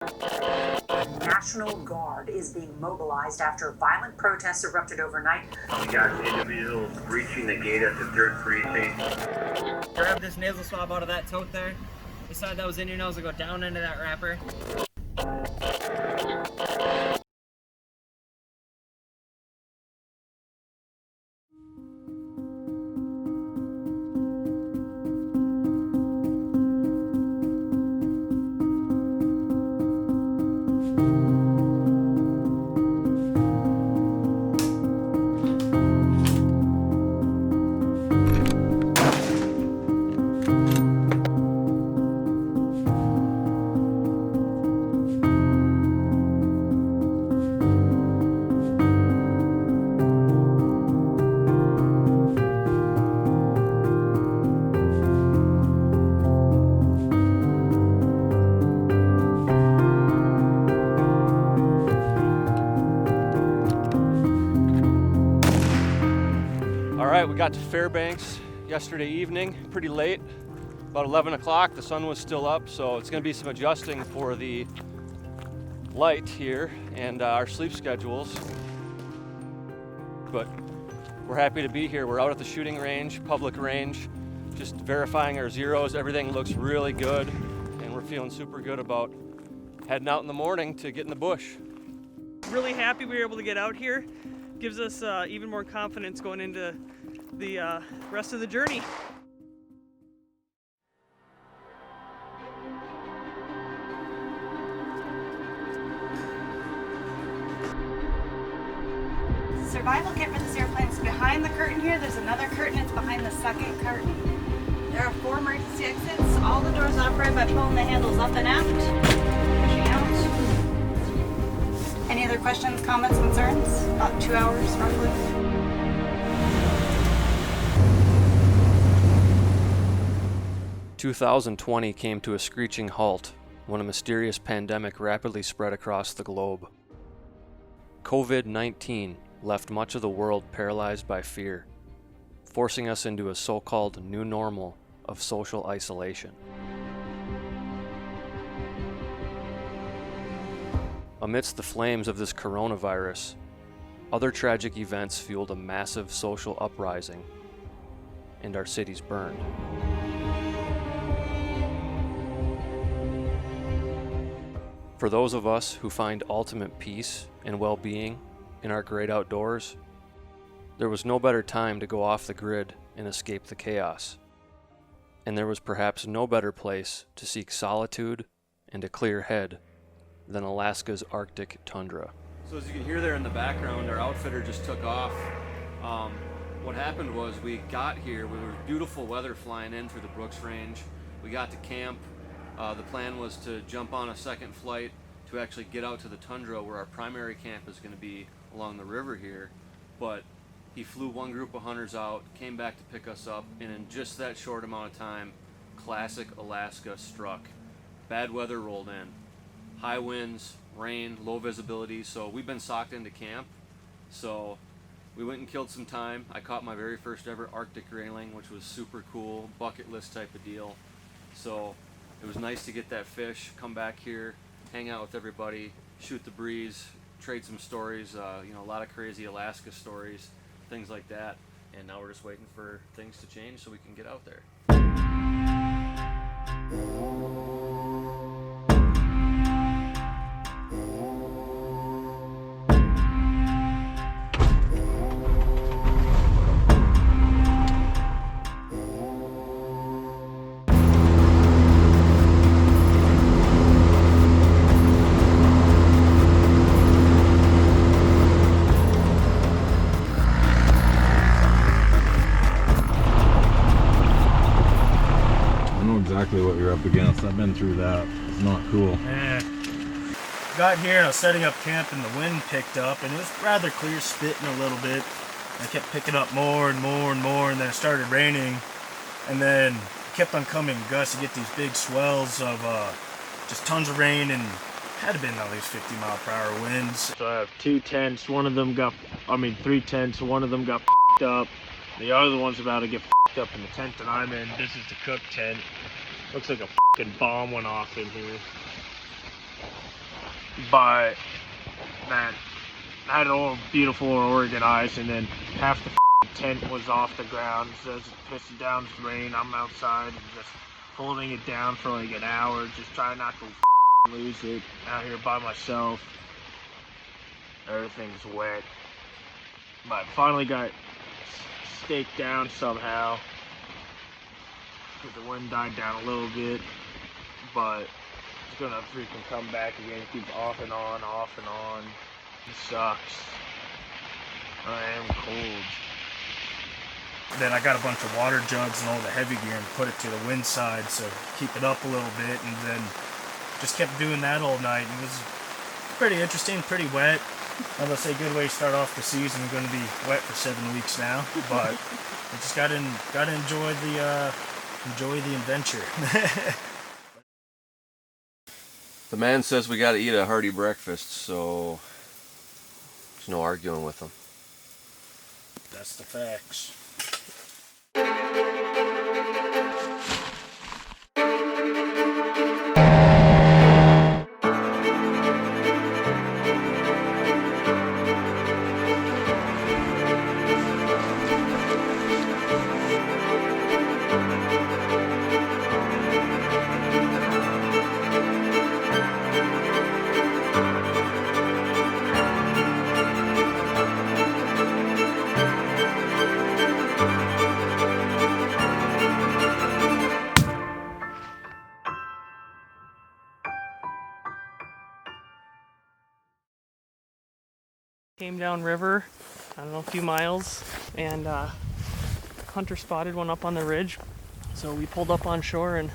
National Guard is being mobilized after violent protests erupted overnight. We got individuals breaching the gate at the 3rd precinct. Grab this nasal swab out of that tote there. Decide that was in your nose and go down into that wrapper. We got to Fairbanks yesterday evening, pretty late, about 11 o'clock. The sun was still up, so it's going to be some adjusting for the light here and our sleep schedules. But we're happy to be here. We're out at the shooting range, public range, just verifying our zeros. Everything looks really good, and we're feeling super good about heading out in the morning to get in the bush. Really happy we were able to get out here. Gives us even more confidence going into the rest of the journey. Survival kit for this airplane is behind the curtain here. There's another curtain, it's behind the second curtain. There are 4 emergency exits. All the doors operate by pulling the handles up and out, pushing out. Any other questions, comments, concerns? About 2 hours roughly. 2020 came to a screeching halt when a mysterious pandemic rapidly spread across the globe. COVID-19 left much of the world paralyzed by fear, forcing us into a so-called new normal of social isolation. Amidst the flames of this coronavirus, other tragic events fueled a massive social uprising, and our cities burned. For those of us who find ultimate peace and well-being in our great outdoors, there was no better time to go off the grid and escape the chaos. And there was perhaps no better place to seek solitude and a clear head than Alaska's Arctic tundra. So as you can hear there in the background, our outfitter just took off. What happened was we got here, there was beautiful weather flying in through the Brooks Range. We got to camp. The plan was to jump on a second flight to actually get out to the tundra where our primary camp is going to be along the river here. But he flew one group of hunters out, came back to pick us up, and in just that short amount of time, classic Alaska struck. Bad weather rolled in. High winds, rain, low visibility, so we've been socked into camp. So we went and killed some time. I caught my very first ever Arctic grayling, which was super cool, bucket list type of deal. So it was nice to get that fish, come back here, hang out with everybody, shoot the breeze, trade some stories, a lot of crazy Alaska stories, things like that. And now we're just waiting for things to change so we can get out there. Exactly what you're up against. I've been through that. It's not cool. Got here and I was setting up camp and the wind picked up and it was rather clear, spitting a little bit. I kept picking up more and more and more, and then it started raining, and then it kept on coming gusts. You get these big swells of just tons of rain, and had to been at least 50-mile-per-hour winds. So I have 2 tents. One of them got, 3 tents. One of them got f***ed up. The other one's about to get f***ed up in the tent that I'm in. This is the cook tent. Looks like a f***ing bomb went off in here. but man, I had it all beautiful and organized, and then half the tent was off the ground. So it's pissing down with rain. I'm outside and just holding it down for like an hour, just trying not to lose it out here by myself. Everything's wet, but finally got staked down somehow because the wind died down a little bit, but it's gonna freaking come back again. It keeps off and on, off and on. It sucks. I am cold. Then I got a bunch of water jugs and all the heavy gear and put it to the wind side, so keep it up a little bit, and then just kept doing that all night. It was pretty interesting, pretty wet. I would say good way to start off the season. Going to be wet for 7 weeks now, but I just gotta enjoy the adventure. The man says we gotta eat a hearty breakfast, so there's no arguing with him. That's the facts. Came down river, I don't know, a few miles, and Hunter spotted one up on the ridge. So we pulled up on shore and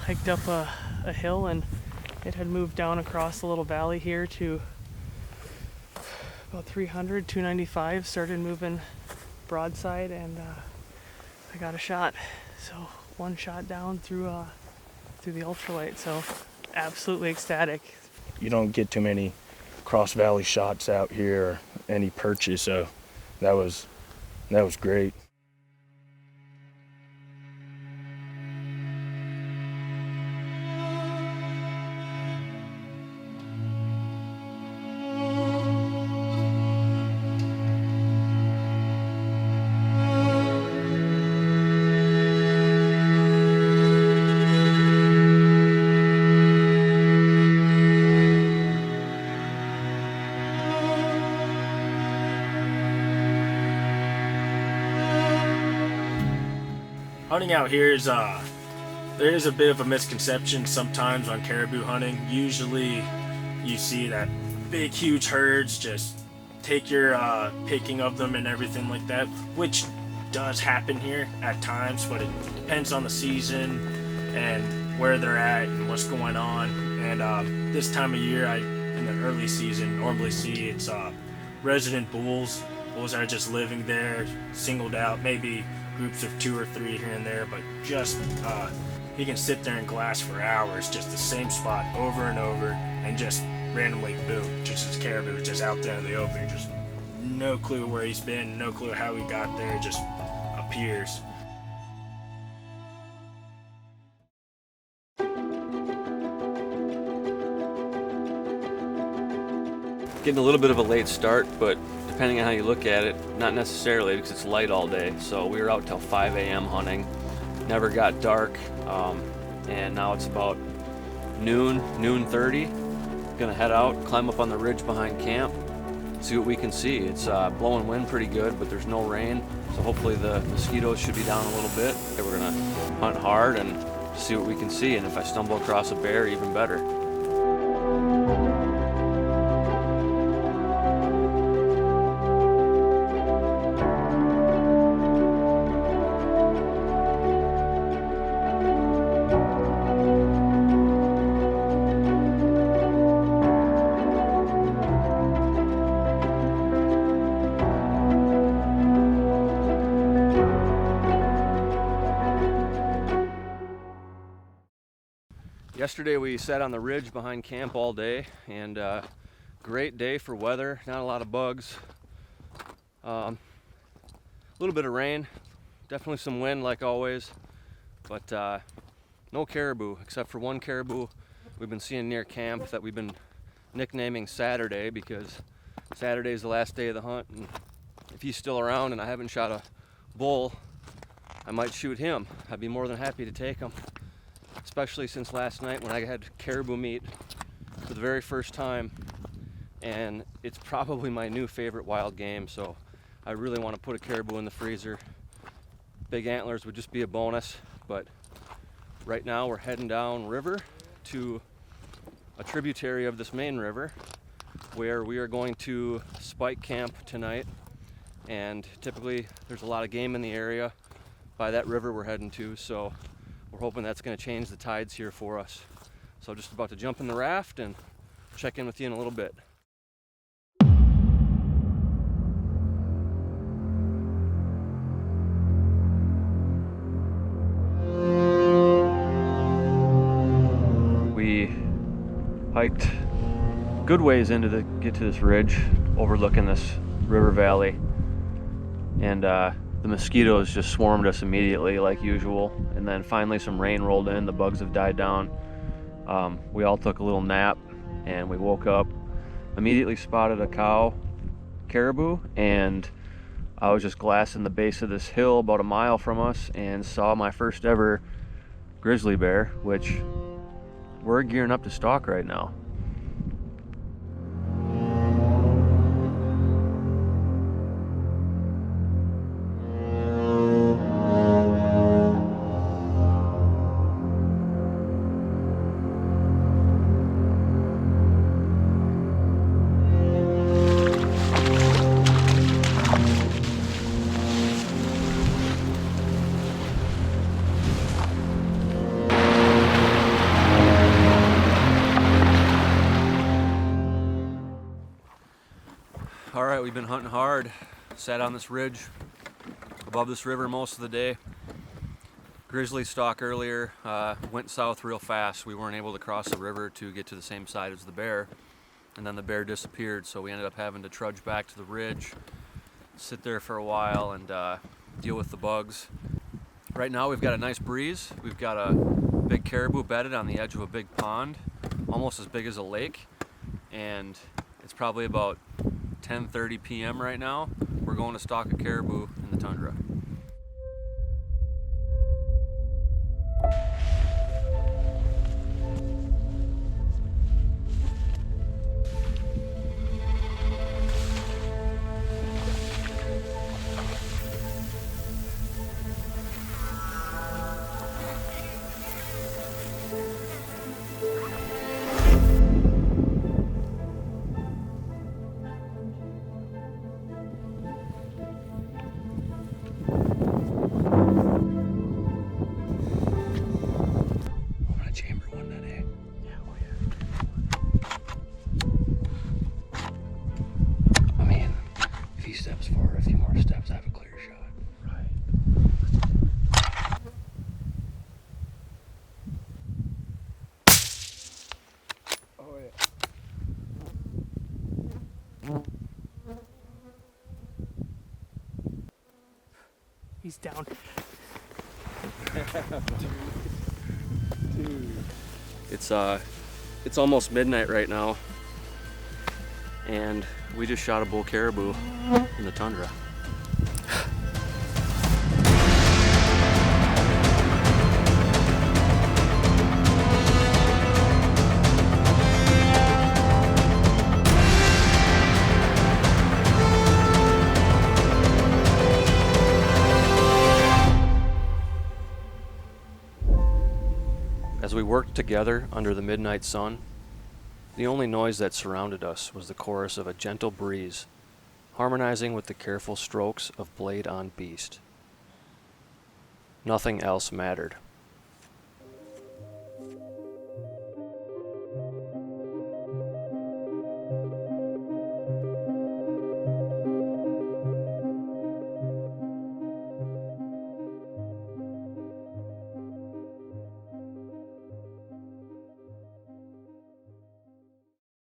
hiked up a hill, and it had moved down across a little valley here to about 300, 295, started moving broadside, and I got a shot. So one shot down through the ultralight, so absolutely ecstatic. You don't get too many cross valley shots out here or any perches, so that was great. Hunting out here is there is a bit of a misconception sometimes on caribou hunting. Usually you see that big huge herds, just take your picking of them and everything like that, which does happen here at times, but it depends on the season and where they're at and what's going on. And this time of year, in the early season, normally see it's resident bulls that are just living there, singled out, maybe groups of 2 or 3 here and there, but just he can sit there and glass for hours, just the same spot over and over, and just randomly boom, just his caribou just out there in the open, just no clue where he's been, no clue how he got there, just appears. Getting a little bit of a late start, but depending on how you look at it, not necessarily, because it's light all day. So we were out till 5 a.m. hunting, never got dark, and now it's about noon 30. Gonna head out, climb up on the ridge behind camp, see what we can see. It's blowing wind pretty good, but there's no rain, so hopefully the mosquitoes should be down a little bit. Okay, we're gonna hunt hard and see what we can see, and if I stumble across a bear, even better. Yesterday we sat on the ridge behind camp all day, and great day for weather, not a lot of bugs. A little bit of rain, definitely some wind like always, but no caribou, except for one caribou we've been seeing near camp that we've been nicknaming Saturday because Saturday is the last day of the hunt, and if he's still around and I haven't shot a bull, I might shoot him. I'd be more than happy to take him, especially since last night when I had caribou meat for the very first time, and it's probably my new favorite wild game, so I really want to put a caribou in the freezer. Big antlers would just be a bonus, but right now we're heading down river to a tributary of this main river where we are going to spike camp tonight, and typically there's a lot of game in the area by that river we're heading to, so we're hoping that's going to change the tides here for us. So just about to jump in the raft and check in with you in a little bit. We hiked good ways into get to this ridge overlooking this river valley, and the mosquitoes just swarmed us immediately like usual, and then finally some rain rolled in, the bugs have died down. We all took a little nap and we woke up, immediately spotted a cow caribou, and I was just glassing the base of this hill about a mile from us and saw my first ever grizzly bear, which we're gearing up to stalk right now. All right, we've been hunting hard, sat on this ridge above this river most of the day. Grizzly stalk earlier went south real fast. We weren't able to cross the river to get to the same side as the bear, and then the bear disappeared, so we ended up having to trudge back to the ridge, sit there for a while and deal with the bugs. Right now we've got a nice breeze. We've got a big caribou bedded on the edge of a big pond, almost as big as a lake, and it's probably about 10:30 p.m. right now. We're going to stalk a caribou in the tundra. Steps forward, a few more steps, I have a clear shot. Right. Oh yeah. He's down. It's almost midnight right now, and we just shot a bull caribou in the tundra. As we worked together under the midnight sun, the only noise that surrounded us was the chorus of a gentle breeze, harmonizing with the careful strokes of blade on beast. Nothing else mattered.